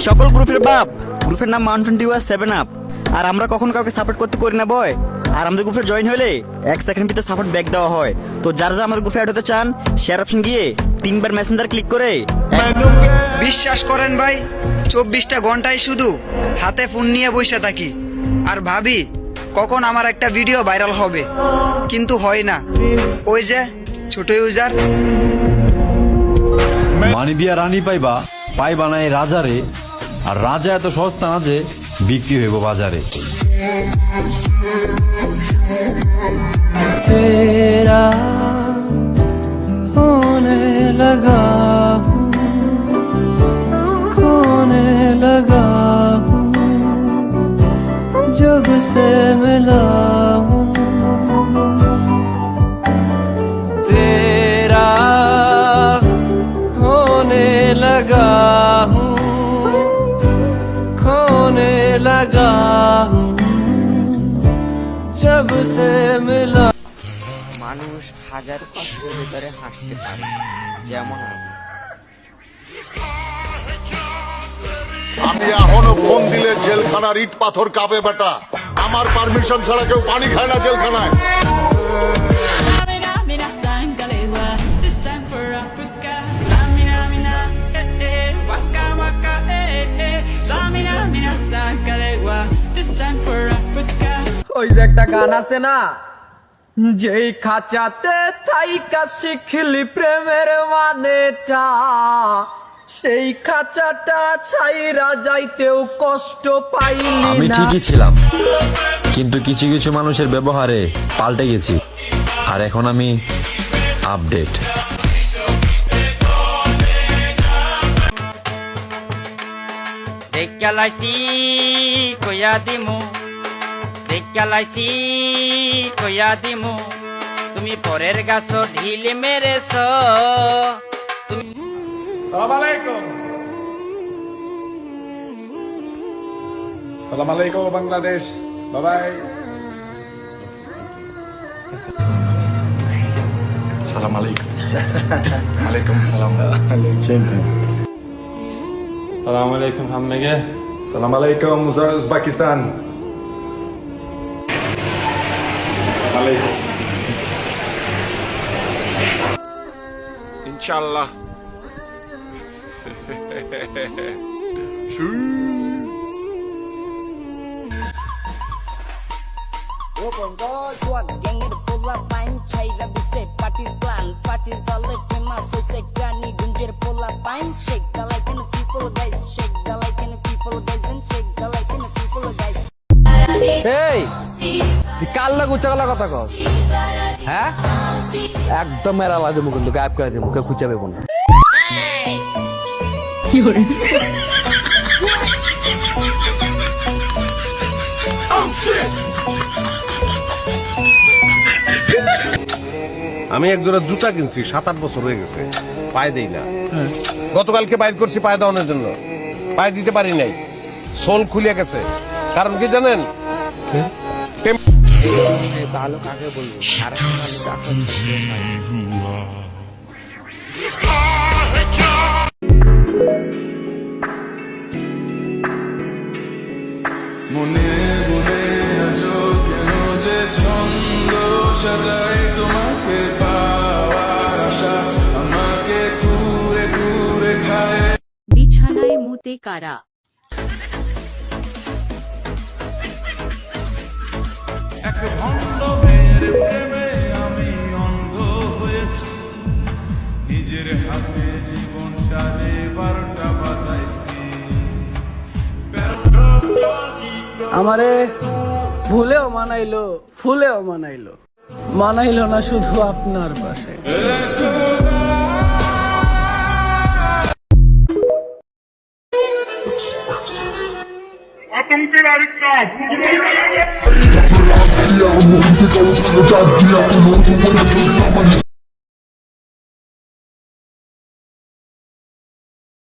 সকল গ্রুপের বাপ। গ্রুপের নাম মাউন্টেন ডিউ 7 আপ। আর আমরা কখনো কাউকে সাপোর্ট করতে করি না বয়। আর আমাদের গ্রুপে জয়েন হলে 1 সেকেন্ড ভিতরে সাপোর্ট ব্যাক দেওয়া হয়। তো যারা আমাদের গ্রুপে অ্যাড হতে চান, শেয়ার অপশন গিয়ে 3বার মেসেঞ্জার ক্লিক করে। বিশ্বাস করেন ভাই, 24টা ঘন্টায় শুধু হাতে ফোন নিয়ে বসে থাকি আর ভাবি কখন আমার একটা ভিডিও ভাইরাল হবে, কিন্তু হয় না। ওই যে ছোট ইউজার। মানি দিয়া রানী পাইবা, পাইবা না এই রাজারে। আর রাজা এত সস্তা না যে বিক্রি হইব বাজারে। तेरा होने लगा हूँ, खोने लगा हूँ, जब से मिला हूँ। तेरा होने लगा हूँ, खोने लगा हूँ, जब से मिला। মানুষ হাজার কষ্টের ভিতরে হাসতে পারে, যেমন আমি এখনো ফোন দিলে জেলখানার ইট পাথর কাঁপে বেটা। আমার পারমিশন ছাড়া কেউ পানি খায় না জেলখানায়। ওই যে একটা গান আছে না, যেই খাঁচাতে থাইকা শিখলি প্রেমের মানেটা, সেই খাঁচাটা ছাইরা যাইতেও কষ্ট পাইলি আমি না। ঠিকই ছিলাম, কিন্তু কিছু কিছু মানুষের ব্যবহারে পাল্টে গেছি। আর এখন আমি আপডেট। দেখালাইছি কইয়া দিমু, দেখালাইছি কইয়া দিমু, তুমি পরের গাছ ঢিলে মেরেছ। সালাম আলাইকুম বাংলাদেশ, বাবাই। সালাম আলাইকুম। আলাইকুম সালাম। সালাম আলাইকুম হামনেগে। সালাম আলাইকুম উজবেকিস্তান। আলাইকুম ইনশাআল্লাহ। সোয়াগ গ্যাংয়ের পোলা পাইন ছাইরা দিছে পার্টির প্ল্যান, পার্টির দলে ফেমাস হইছে গ্রানীগঞ্জের পোলা পাইন। Shake the like in people guys, shake the like in people guys, then shake the like in people guys. এই তুই কার লাগু উচ্চাগলা কথা কস? হ্যাঁ, একদম মেরা লাগে মুখ, কিন্তু গায়েব করে দিয়ে মুখে খুঁজে পেব না। আমি এক জোড়া জুতা কিনছি, 7-8 বছর হয়ে গেছে, পায়ে দেই না। গতকালকে বাইর করছি পায়ে দেওয়ানোর জন্য, পায়ে দিতে পারি নাই, সোল খুলে গেছে। কারণ কি জানেন? ভালো কাকে বলবো, খারাপ ভালো কাকে মনে মনে আছো কেন যে ছন্দ সাজাই তোমাকে পাওয়ার আশা আমাকে কুরে কুরে খায়। বিছানায় মুতে কারা? এক ভণ্ড মেয়ের প্রেমে আমি অন্ধ হয়েছি, নিজের হাতে জীবনটারে 12টা বাজাইছি। আমারে ভুলেও মানাইলো, ফুলেও মানাইলো, মানাইলো না শুধু আপনার পাশে। আতঙ্কের আরেকটা